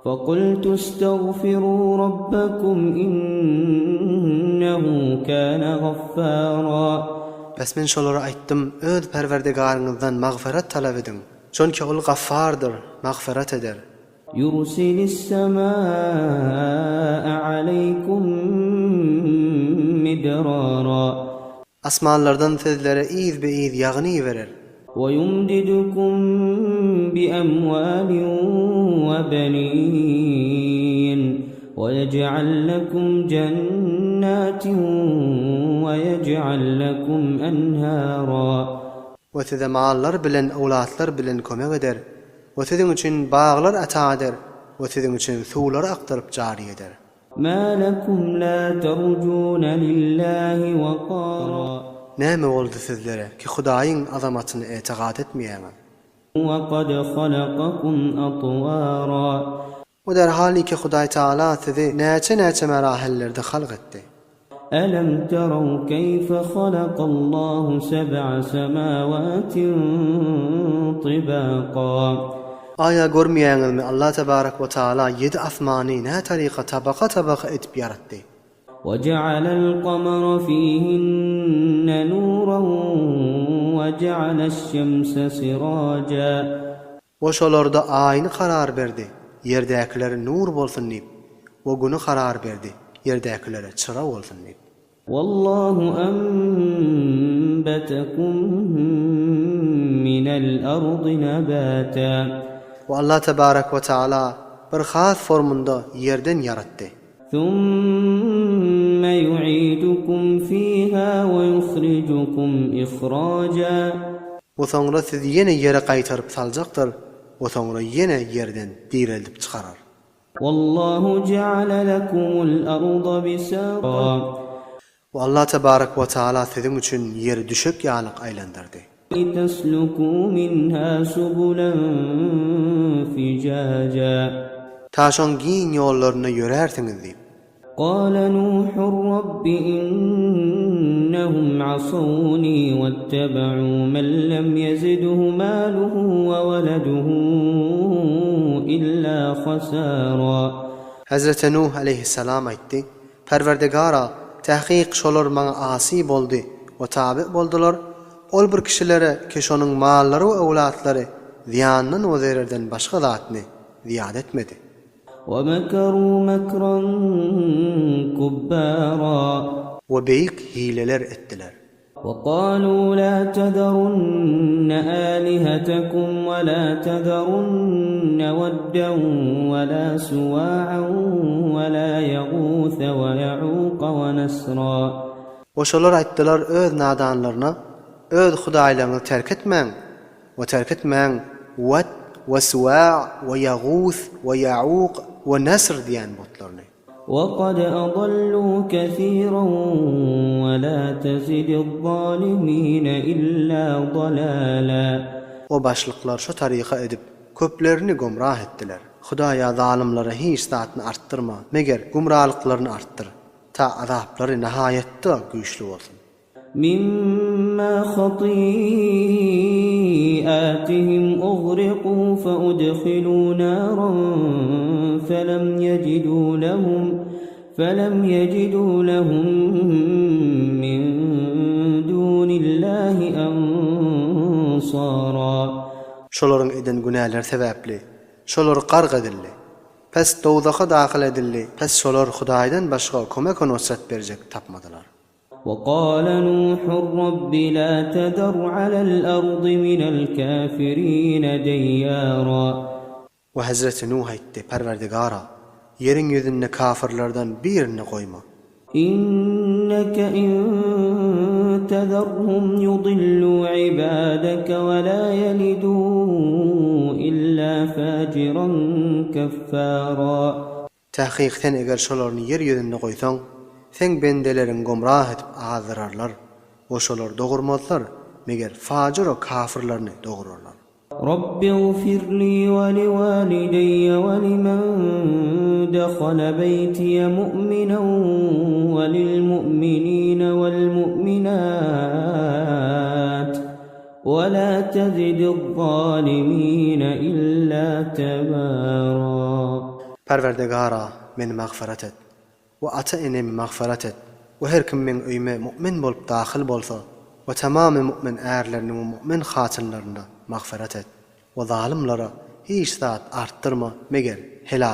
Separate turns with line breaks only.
فقلت استغفروا ربكم إنه كان غفارا.
Bes men şolara aýtdym, öz Perwerdigaryňyzdan magfirat talap edin. Çünki ol gaffardyr, magfirat eder.
يرسل السماء عليكم مدرارا.
Asmanlardan sizlere iz be iz ýagny berer.
ويمددكم بأموال وبنين ويجعل لكم جنات ويجعل لكم أنهارا.
Ve size mallar bilen, awlatlar bilen kömek eder. Ve sizin için bağlar ata eder. Ve sizin için suwlar aktaryp jary eder.
ما لكم لا ترجون لله وقارا.
Näme boldy sizlere ki Hudaýyň azamatyny etiqad etmeýäňiz?
وقد خلقكم أطوارا.
O derhali ki Hudaý Taala sizi näçe merahillerde halq etdi.
ألم تروا كيف خلق الله 7 سماوات طباقا.
Aya görmeýäňizmi Allah tebarek ve Taala 7 asmany ne tariqa tabaka etip yaratdy.
وجعل القمر فيهن نورا وجعل الشمس سراجا.
Oşolarda aýyny karar berdi. Ýerdäkilere nur bolsun diýip, we güni karar berdi. Ýerdäkilere çıra bolsun diýip.
والله أنبتكم من الأرض نباتا.
Ve Allah tebarek ve Taala bir has formunda yerden yaratdy.
ثم يعيدكم فيها ويخرجكم إخراجا.
O soňra sizi ýene ýere gaýtaryp saljakdyr. O soňra ýene ýerden dirilip çykarar.
والله جعل لكم الأرض بساطا.
Ve Allah tebarek ve Taala sizin üçin ýeri düşük ýalyk aýlandyrdy.
لتسلكوا منها سبلا فجاجا.
Taşan giň ýollaryna ýörärsiňiz diýip.
قال نوح رب إنهم عصوني واتبعوا من لم يزده ماله وولده إلا خسارا.
Hazreti Nuh aleyhisselam aýtdy: Perwerdigara, tahqiq şolar maňa asy boldy we tabi boldylar. Ol bir kişilere ki şonuň mallary we awlatlary ziýandan we zererden başga zatny ziýad etmedi.
ومكروا مكرا كبارا.
Ve beýik hileler etdiler.
وقالوا لا تذرن آلهتكم ولا تذرن ودا ولا سواعا ولا يغوث ويعوق ونسرا.
Oşolar aýtdylar öz nadanlaryna, öz hudaýlaryny terk etmeň we terk etmeň Wad we Suwa' we Yaghûth we Ya'ûq we Nasr diýen botlaryny.
وقد أضلوا كثيرا ولا تزد الظالمين إلا ضلالا.
O başlıklar şu tariqa edip köplerini gumrah etdiler. Hudaýa zalimlere hiç zatny arttırma, meger gumralyklaryny arttyr. Ta azaplary nihaýetde güýçli bolsun.
مما خطيئاتهم أغرقوا فأدخلوا نارا فلم يجدوا لهم من دون الله أنصارا.
Şolaryň eden günäler sebäpli, şolar garg edildi. Pes dowzaka daxil edildi. Pes şolar Hudaýdan başga kömek nusrat berjek tapmadylar.
وقال نوح رب لا تذر على الأرض من الكافرين ديارا.
Ve Hazreti Nuh aýtdy: Perwerdigara, ýeriň ýüzünde kafirlerden birini goýma.
إنك إن تذرهم يضلوا عبادك ولا يلدوا إلا فاجرا كفارا.
Tahqiq sen eger şolaryny ýer ýüzünde goýsaň, sen bendelerin gomrah edip azırarlar. O şolar dogurmazlar, meger fajir o kafirlerini dogururlar.
رب اغفر لي ولوالدي ولمن دخل بيتي مؤمنا وللمؤمنين والمؤمنات ولا تزد الظالمين إلا تبارا.
Perverdegara meni mağfiret et. Ve ata enemi mağfiret et. Ve her kim men öýme mu'min bolup daxil bolsa, ve tamamy mu'min ärlerini ve mu'min hatynlaryna mağfiret et. Ve zalimlara hiç zat arttırma meger helak